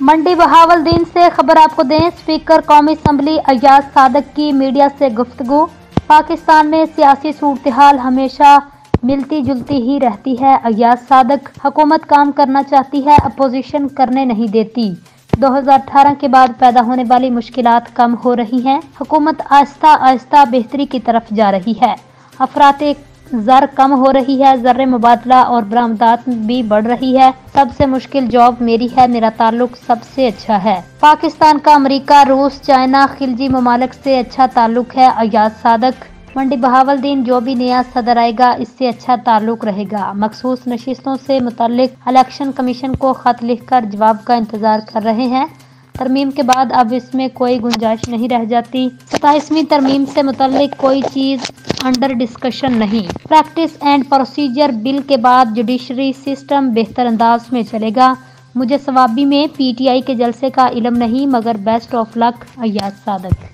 मंडी बहावलदीन से खबर आपको दें। स्पीकर कौमी असम्बली अयाज सादक की मीडिया से गुफ्तगू। पाकिस्तान में सियासी सूरत-ए-हाल हमेशा मिलती जुलती ही रहती है। अयाज सादक, हुकूमत काम करना चाहती है, अपोजिशन करने नहीं देती। 2018 के बाद पैदा होने वाली मुश्किलात कम हो रही हैं। हुकूमत आहिस्ता आहिस्ता बेहतरी की तरफ जा रही है। अफराते ज़र कम हो रही है, ज़र मुबादला और बरामदात भी बढ़ रही है। सबसे मुश्किल जॉब मेरी है, मेरा ताल्लुक सबसे अच्छा है। पाकिस्तान का अमेरिका, रूस, चाइना, खिलजी ममालिक से अच्छा ताल्लुक है। अयाज सादक, मंडी बहावलदीन, जो भी नया सदर आएगा इससे अच्छा ताल्लुक रहेगा। मखसूस नशिस्तों से मुतल्लिक इलेक्शन कमीशन को खत लिखकर जवाब का इंतजार कर रहे हैं। तरमीम के बाद अब इसमें कोई गुंजाइश नहीं रह जाती। 27वीं तरमीम से मुतल्लिक कोई चीज़ अंडर डिस्कशन नहीं। प्रैक्टिस एंड प्रोसीजर बिल के बाद जुडिशरी सिस्टम बेहतर अंदाज में चलेगा। मुझे सवाबी में PTI के जलसे का इल्म नहीं, मगर best of luck. Ayaz Sadiq.